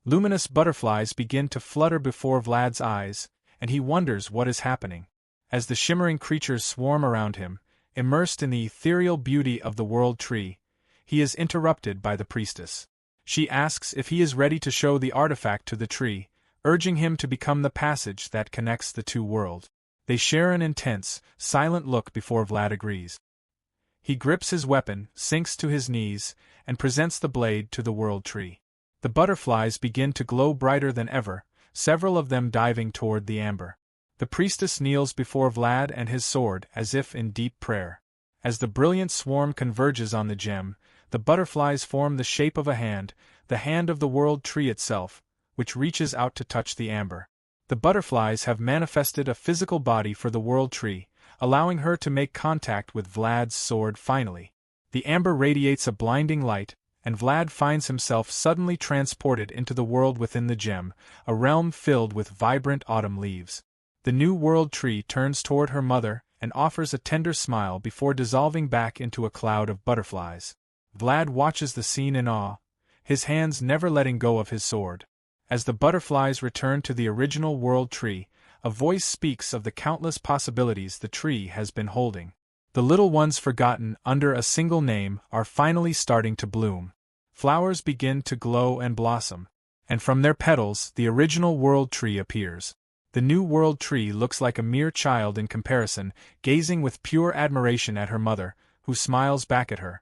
Luminous butterflies begin to flutter before Vlad's eyes, and he wonders what is happening. As the shimmering creatures swarm around him, immersed in the ethereal beauty of the world tree, he is interrupted by the priestess. She asks if he is ready to show the artifact to the tree, urging him to become the passage that connects the two worlds. They share an intense, silent look before Vlad agrees. He grips his weapon, sinks to his knees, and presents the blade to the world tree. The butterflies begin to glow brighter than ever, several of them diving toward the amber. The priestess kneels before Vlad and his sword as if in deep prayer. As the brilliant swarm converges on the gem, the butterflies form the shape of a hand, the hand of the world tree itself, which reaches out to touch the amber. The butterflies have manifested a physical body for the world tree, allowing her to make contact with Vlad's sword finally. The amber radiates a blinding light, and Vlad finds himself suddenly transported into the world within the gem, a realm filled with vibrant autumn leaves. The new world tree turns toward her mother and offers a tender smile before dissolving back into a cloud of butterflies. Vlad watches the scene in awe, his hands never letting go of his sword. As the butterflies return to the original world tree, a voice speaks of the countless possibilities the tree has been holding. The little ones forgotten under a single name are finally starting to bloom. Flowers begin to glow and blossom, and from their petals the original world tree appears. The new world tree looks like a mere child in comparison, gazing with pure admiration at her mother, who smiles back at her.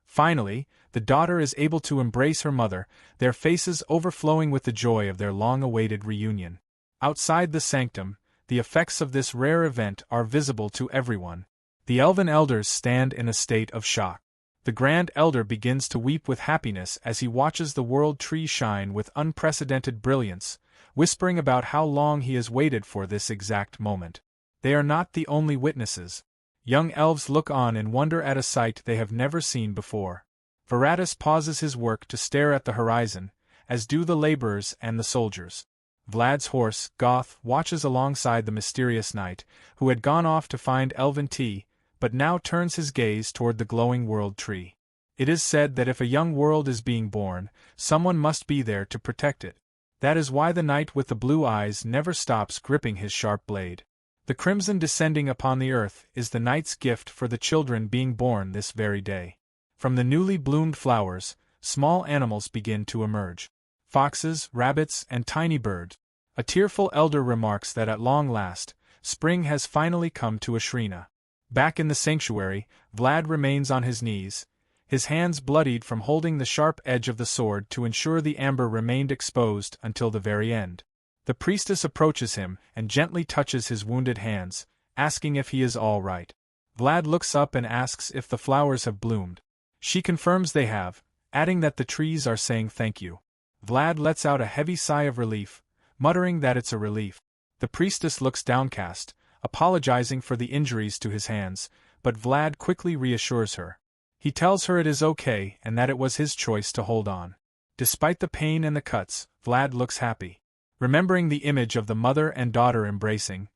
Finally, the daughter is able to embrace her mother, their faces overflowing with the joy of their long-awaited reunion. Outside the sanctum, the effects of this rare event are visible to everyone. The elven elders stand in a state of shock. The Grand Elder begins to weep with happiness as he watches the world tree shine with unprecedented brilliance, whispering about how long he has waited for this exact moment. They are not the only witnesses. Young elves look on in wonder at a sight they have never seen before. Varatus pauses his work to stare at the horizon, as do the laborers and the soldiers. Vlad's horse, Goth, watches alongside the mysterious knight, who had gone off to find elven tea, but now turns his gaze toward the glowing world tree. It is said that if a young world is being born, someone must be there to protect it. That is why the knight with the blue eyes never stops gripping his sharp blade. The crimson descending upon the earth is the knight's gift for the children being born this very day. From the newly bloomed flowers, small animals begin to emerge. Foxes, rabbits, and tiny birds. A tearful elder remarks that at long last, spring has finally come to Ashrina. Back in the sanctuary, Vlad remains on his knees, his hands bloodied from holding the sharp edge of the sword to ensure the amber remained exposed until the very end. The priestess approaches him and gently touches his wounded hands, asking if he is all right. Vlad looks up and asks if the flowers have bloomed. She confirms they have, adding that the trees are saying thank you. Vlad lets out a heavy sigh of relief, muttering that it's a relief. The priestess looks downcast, apologizing for the injuries to his hands, but Vlad quickly reassures her. He tells her it is okay and that it was his choice to hold on. Despite the pain and the cuts, Vlad looks happy. Remembering the image of the mother and daughter embracing,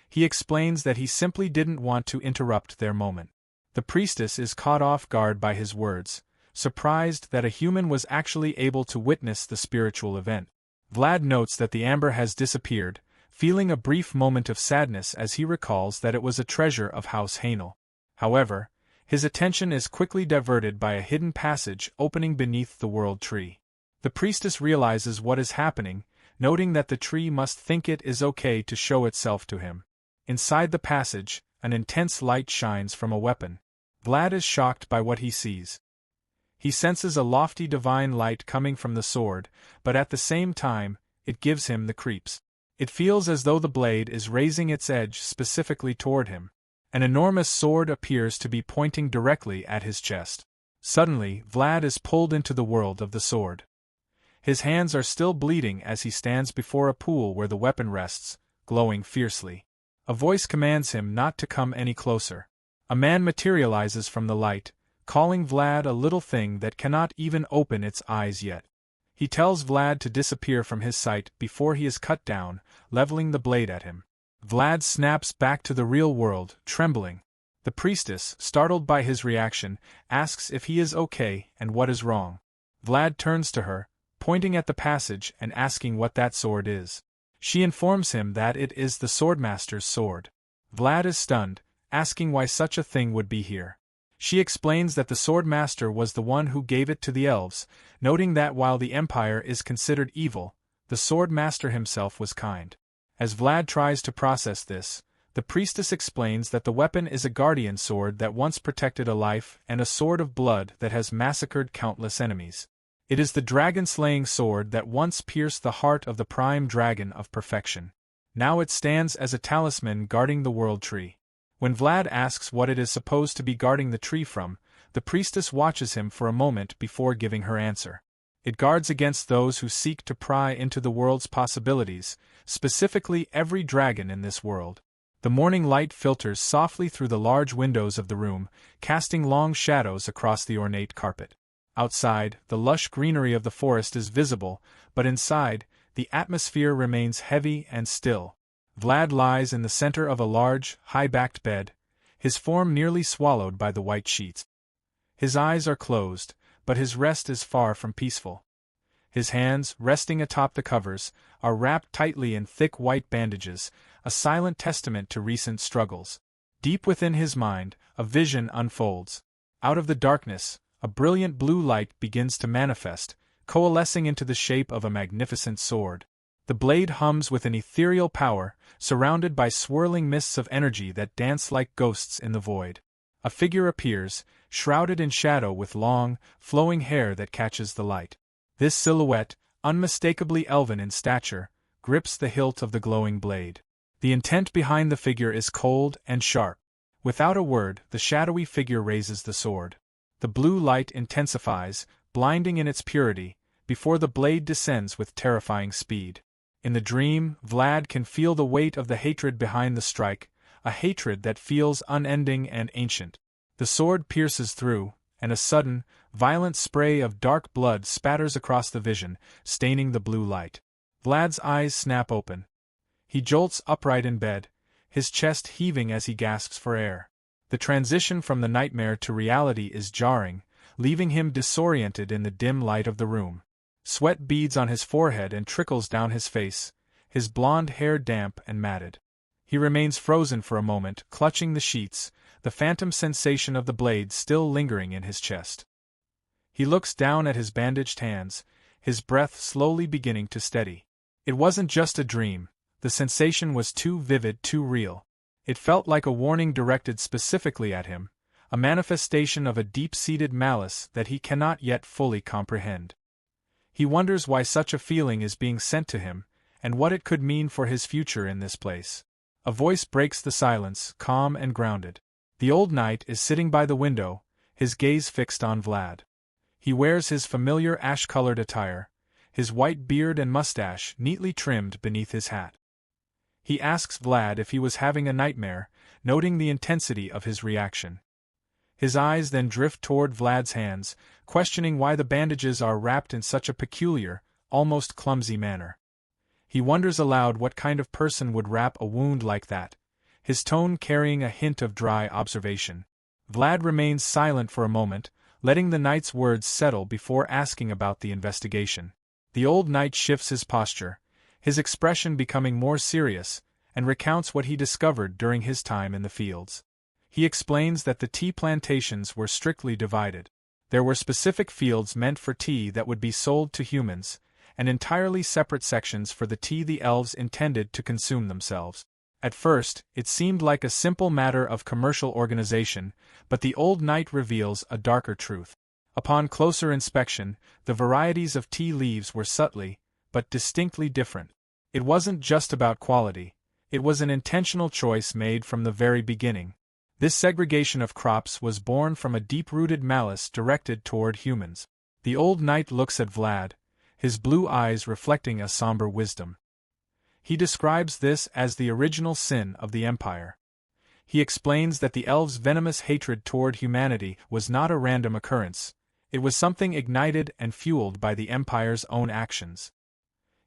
he explains that he simply didn't want to interrupt their moment. The priestess is caught off guard by his words, surprised that a human was actually able to witness the spiritual event. Vlad notes that the amber has disappeared, feeling a brief moment of sadness as he recalls that it was a treasure of House Hainel. However, his attention is quickly diverted by a hidden passage opening beneath the world tree. The priestess realizes what is happening, noting that the tree must think it is okay to show itself to him. Inside the passage, an intense light shines from a weapon. Vlad is shocked by what he sees. He senses a lofty divine light coming from the sword, but at the same time, it gives him the creeps. It feels as though the blade is raising its edge specifically toward him. An enormous sword appears to be pointing directly at his chest. Suddenly, Vlad is pulled into the world of the sword. His hands are still bleeding as he stands before a pool where the weapon rests, glowing fiercely. A voice commands him not to come any closer. A man materializes from the light, calling Vlad a little thing that cannot even open its eyes yet. He tells Vlad to disappear from his sight before he is cut down, leveling the blade at him. Vlad snaps back to the real world, trembling. The priestess, startled by his reaction, asks if he is okay and what is wrong. Vlad turns to her, pointing at the passage and asking what that sword is. She informs him that it is the swordmaster's sword. Vlad is stunned, asking why such a thing would be here. She explains that the swordmaster was the one who gave it to the elves, noting that while the Empire is considered evil, the swordmaster himself was kind. As Vlad tries to process this, the priestess explains that the weapon is a guardian sword that once protected a life and a sword of blood that has massacred countless enemies. It is the dragon-slaying sword that once pierced the heart of the prime dragon of perfection. Now it stands as a talisman guarding the world tree. When Vlad asks what it is supposed to be guarding the tree from, the priestess watches him for a moment before giving her answer. It guards against those who seek to pry into the world's possibilities, specifically every dragon in this world. The morning light filters softly through the large windows of the room, casting long shadows across the ornate carpet. Outside, the lush greenery of the forest is visible, but inside, the atmosphere remains heavy and still. Vlad lies in the center of a large, high-backed bed, his form nearly swallowed by the white sheets. His eyes are closed, but his rest is far from peaceful. His hands, resting atop the covers, are wrapped tightly in thick white bandages, a silent testament to recent struggles. Deep within his mind, a vision unfolds. Out of the darkness, a brilliant blue light begins to manifest, coalescing into the shape of a magnificent sword. The blade hums with an ethereal power, surrounded by swirling mists of energy that dance like ghosts in the void. A figure appears, shrouded in shadow with long, flowing hair that catches the light. This silhouette, unmistakably elven in stature, grips the hilt of the glowing blade. The intent behind the figure is cold and sharp. Without a word, the shadowy figure raises the sword. The blue light intensifies, blinding in its purity, before the blade descends with terrifying speed. In the dream, Vlad can feel the weight of the hatred behind the strike, a hatred that feels unending and ancient. The sword pierces through, and a sudden, violent spray of dark blood spatters across the vision, staining the blue light. Vlad's eyes snap open. He jolts upright in bed, his chest heaving as he gasps for air. The transition from the nightmare to reality is jarring, leaving him disoriented in the dim light of the room. Sweat beads on his forehead and trickles down his face, his blonde hair damp and matted. He remains frozen for a moment, clutching the sheets, the phantom sensation of the blade still lingering in his chest. He looks down at his bandaged hands, his breath slowly beginning to steady. It wasn't just a dream, the sensation was too vivid, too real. It felt like a warning directed specifically at him, a manifestation of a deep-seated malice that he cannot yet fully comprehend. He wonders why such a feeling is being sent to him, and what it could mean for his future in this place. A voice breaks the silence, calm and grounded. The old knight is sitting by the window, his gaze fixed on Vlad. He wears his familiar ash-colored attire, his white beard and mustache neatly trimmed beneath his hat. He asks Vlad if he was having a nightmare, noting the intensity of his reaction. His eyes then drift toward Vlad's hands, questioning why the bandages are wrapped in such a peculiar, almost clumsy manner. He wonders aloud what kind of person would wrap a wound like that, his tone carrying a hint of dry observation. Vlad remains silent for a moment, letting the knight's words settle before asking about the investigation. The old knight shifts his posture, his expression becoming more serious, and recounts what he discovered during his time in the fields. He explains that the tea plantations were strictly divided. There were specific fields meant for tea that would be sold to humans, and entirely separate sections for the tea the elves intended to consume themselves. At first, it seemed like a simple matter of commercial organization, but the old knight reveals a darker truth. Upon closer inspection, the varieties of tea leaves were subtly, but distinctly different. It wasn't just about quality, it was an intentional choice made from the very beginning. This segregation of crops was born from a deep-rooted malice directed toward humans. The old knight looks at Vlad, his blue eyes reflecting a somber wisdom. He describes this as the original sin of the Empire. He explains that the elves' venomous hatred toward humanity was not a random occurrence, it was something ignited and fueled by the Empire's own actions.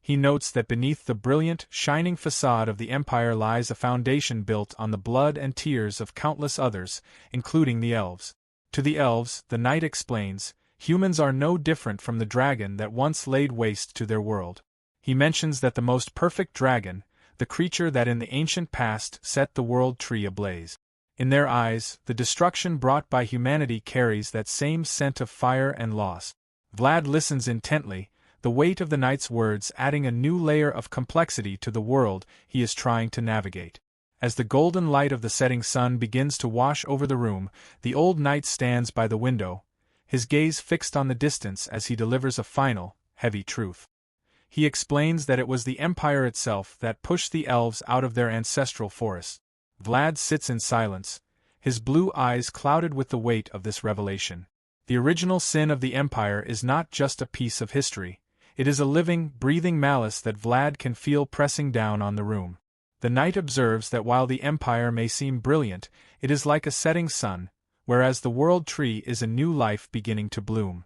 He notes that beneath the brilliant, shining facade of the Empire lies a foundation built on the blood and tears of countless others, including the elves. To the elves, the knight explains, humans are no different from the dragon that once laid waste to their world. He mentions that the most perfect dragon, the creature that in the ancient past set the world tree ablaze. In their eyes, the destruction brought by humanity carries that same scent of fire and loss. Vlad listens intently, the weight of the knight's words adding a new layer of complexity to the world he is trying to navigate. As the golden light of the setting sun begins to wash over the room, the old knight stands by the window, his gaze fixed on the distance as he delivers a final, heavy truth. He explains that it was the Empire itself that pushed the elves out of their ancestral forests. Vlad sits in silence, his blue eyes clouded with the weight of this revelation. The original sin of the Empire is not just a piece of history, it is a living, breathing malice that Vlad can feel pressing down on the room. The knight observes that while the Empire may seem brilliant, it is like a setting sun, whereas the world tree is a new life beginning to bloom.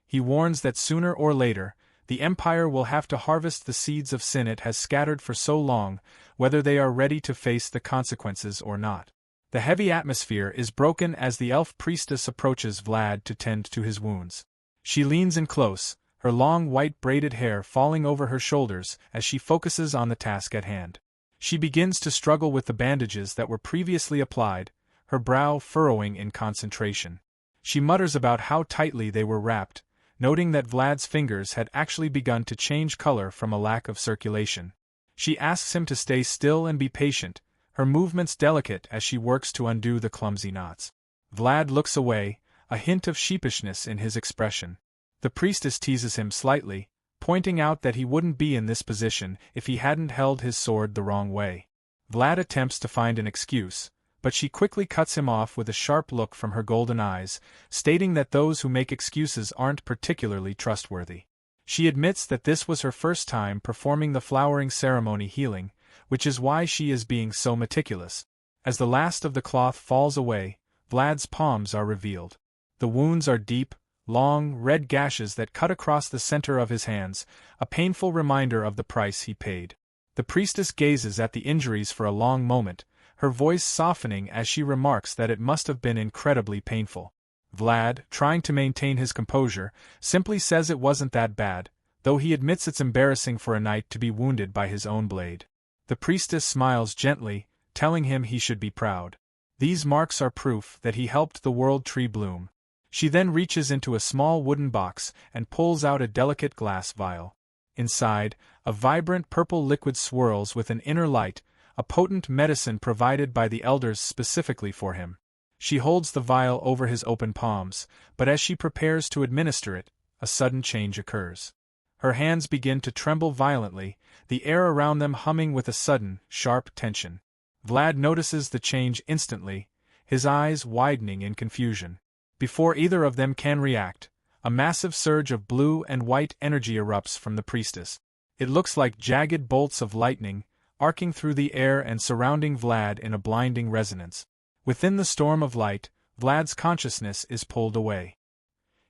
He warns that sooner or later, the Empire will have to harvest the seeds of sin it has scattered for so long, whether they are ready to face the consequences or not. The heavy atmosphere is broken as the elf priestess approaches Vlad to tend to his wounds. She leans in close, her long white braided hair falling over her shoulders as she focuses on the task at hand. She begins to struggle with the bandages that were previously applied, her brow furrowing in concentration. She mutters about how tightly they were wrapped, noting that Vlad's fingers had actually begun to change color from a lack of circulation. She asks him to stay still and be patient, her movements delicate as she works to undo the clumsy knots. Vlad looks away, a hint of sheepishness in his expression. The priestess teases him slightly, pointing out that he wouldn't be in this position if he hadn't held his sword the wrong way. Vlad attempts to find an excuse, but she quickly cuts him off with a sharp look from her golden eyes, stating that those who make excuses aren't particularly trustworthy. She admits that this was her first time performing the flowering ceremony healing, which is why she is being so meticulous. As the last of the cloth falls away, Vlad's palms are revealed. The wounds are deep, long, red gashes that cut across the center of his hands, a painful reminder of the price he paid. The priestess gazes at the injuries for a long moment, her voice softening as she remarks that it must have been incredibly painful. Vlad, trying to maintain his composure, simply says it wasn't that bad, though he admits it's embarrassing for a knight to be wounded by his own blade. The priestess smiles gently, telling him he should be proud. These marks are proof that he helped the world tree bloom. She then reaches into a small wooden box and pulls out a delicate glass vial. Inside, a vibrant purple liquid swirls with an inner light, a potent medicine provided by the elders specifically for him. She holds the vial over his open palms, but as she prepares to administer it, a sudden change occurs. Her hands begin to tremble violently, the air around them humming with a sudden, sharp tension. Vlad notices the change instantly, his eyes widening in confusion. Before either of them can react, a massive surge of blue and white energy erupts from the priestess. It looks like jagged bolts of lightning, arcing through the air and surrounding Vlad in a blinding resonance. Within the storm of light, Vlad's consciousness is pulled away.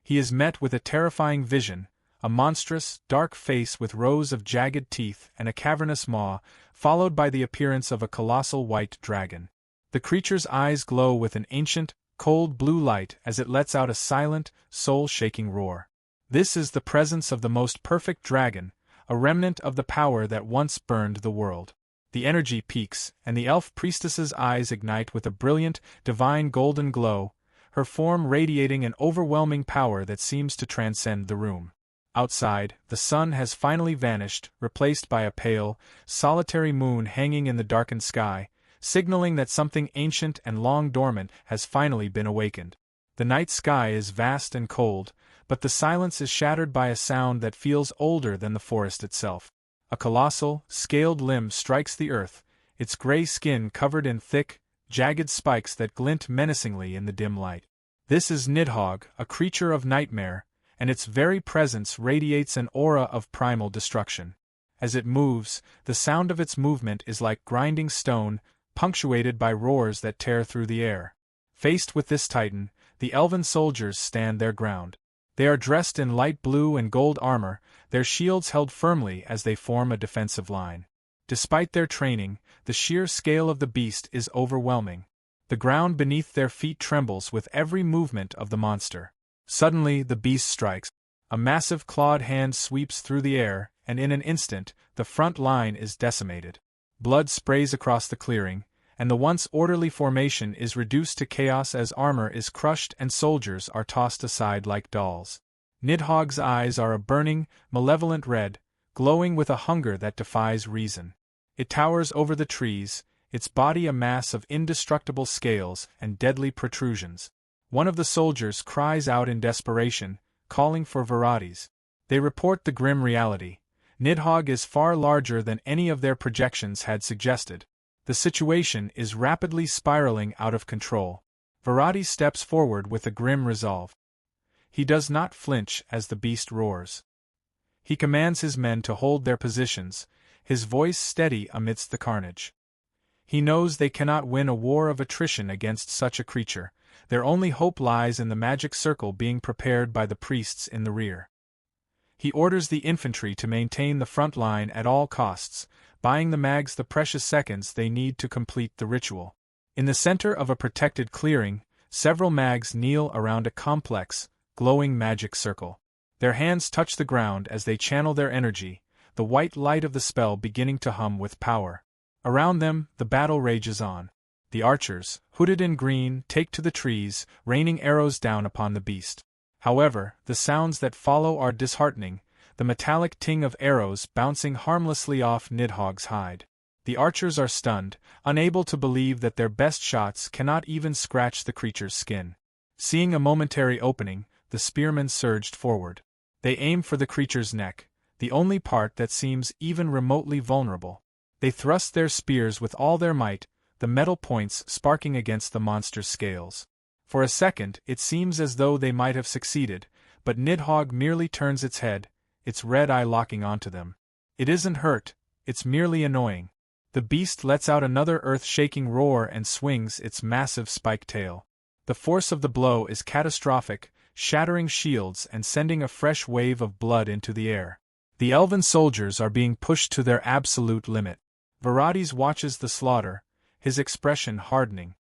He is met with a terrifying vision, a monstrous, dark face with rows of jagged teeth and a cavernous maw, followed by the appearance of a colossal white dragon. The creature's eyes glow with an ancient, cold blue light as it lets out a silent, soul-shaking roar. This is the presence of the most perfect dragon, a remnant of the power that once burned the world. The energy peaks, and the elf priestess's eyes ignite with a brilliant, divine golden glow, her form radiating an overwhelming power that seems to transcend the room. Outside, the sun has finally vanished, replaced by a pale, solitary moon hanging in the darkened sky, signaling that something ancient and long dormant has finally been awakened. The night sky is vast and cold, but the silence is shattered by a sound that feels older than the forest itself. A colossal, scaled limb strikes the earth, its gray skin covered in thick, jagged spikes that glint menacingly in the dim light. This is Nidth Hog, a creature of nightmare, and its very presence radiates an aura of primal destruction. As it moves, the sound of its movement is like grinding stone, punctuated by roars that tear through the air. Faced with this titan, the elven soldiers stand their ground. They are dressed in light blue and gold armor, their shields held firmly as they form a defensive line. Despite their training, the sheer scale of the beast is overwhelming. The ground beneath their feet trembles with every movement of the monster. Suddenly, the beast strikes. A massive clawed hand sweeps through the air, and in an instant, the front line is decimated. Blood sprays across the clearing, and the once orderly formation is reduced to chaos as armor is crushed and soldiers are tossed aside like dolls. Nidth Hog's eyes are a burning, malevolent red, glowing with a hunger that defies reason. It towers over the trees, its body a mass of indestructible scales and deadly protrusions. One of the soldiers cries out in desperation, calling for varieties. They report the grim reality. Nidth Hog is far larger than any of their projections had suggested. The situation is rapidly spiraling out of control. Varieties steps forward with a grim resolve. He does not flinch as the beast roars. He commands his men to hold their positions, his voice steady amidst the carnage. He knows they cannot win a war of attrition against such a creature. Their only hope lies in the magic circle being prepared by the priests in the rear. He orders the infantry to maintain the front line at all costs, buying the mags the precious seconds they need to complete the ritual. In the center of a protected clearing, several mags kneel around a complex, glowing magic circle. Their hands touch the ground as they channel their energy, the white light of the spell beginning to hum with power. Around them, the battle rages on. The archers, hooded in green, take to the trees, raining arrows down upon the beast. However, the sounds that follow are disheartening, the metallic ting of arrows bouncing harmlessly off Nidth Hog's hide. The archers are stunned, unable to believe that their best shots cannot even scratch the creature's skin. Seeing a momentary opening, the spearmen surged forward. They aim for the creature's neck, the only part that seems even remotely vulnerable. They thrust their spears with all their might, the metal points sparking against the monster's scales. For a second, it seems as though they might have succeeded, but Nidth Hog merely turns its head, its red eye locking onto them. It isn't hurt, it's merely annoying. The beast lets out another earth-shaking roar and swings its massive spiked tail. The force of the blow is catastrophic, shattering shields and sending a fresh wave of blood into the air. The elven soldiers are being pushed to their absolute limit. Varieties watches the slaughter, his expression hardening.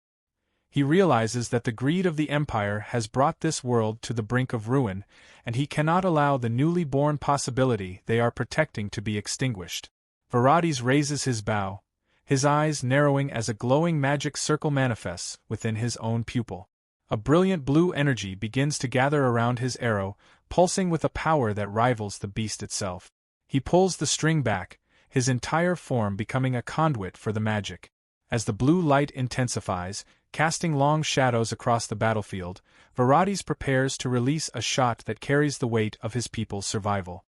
He realizes that the greed of the Empire has brought this world to the brink of ruin, and he cannot allow the newly born possibility they are protecting to be extinguished. Varieties raises his bow, his eyes narrowing as a glowing magic circle manifests within his own pupil. A brilliant blue energy begins to gather around his arrow, pulsing with a power that rivals the beast itself. He pulls the string back, his entire form becoming a conduit for the magic. As the blue light intensifies, casting long shadows across the battlefield, Varieties prepares to release a shot that carries the weight of his people's survival.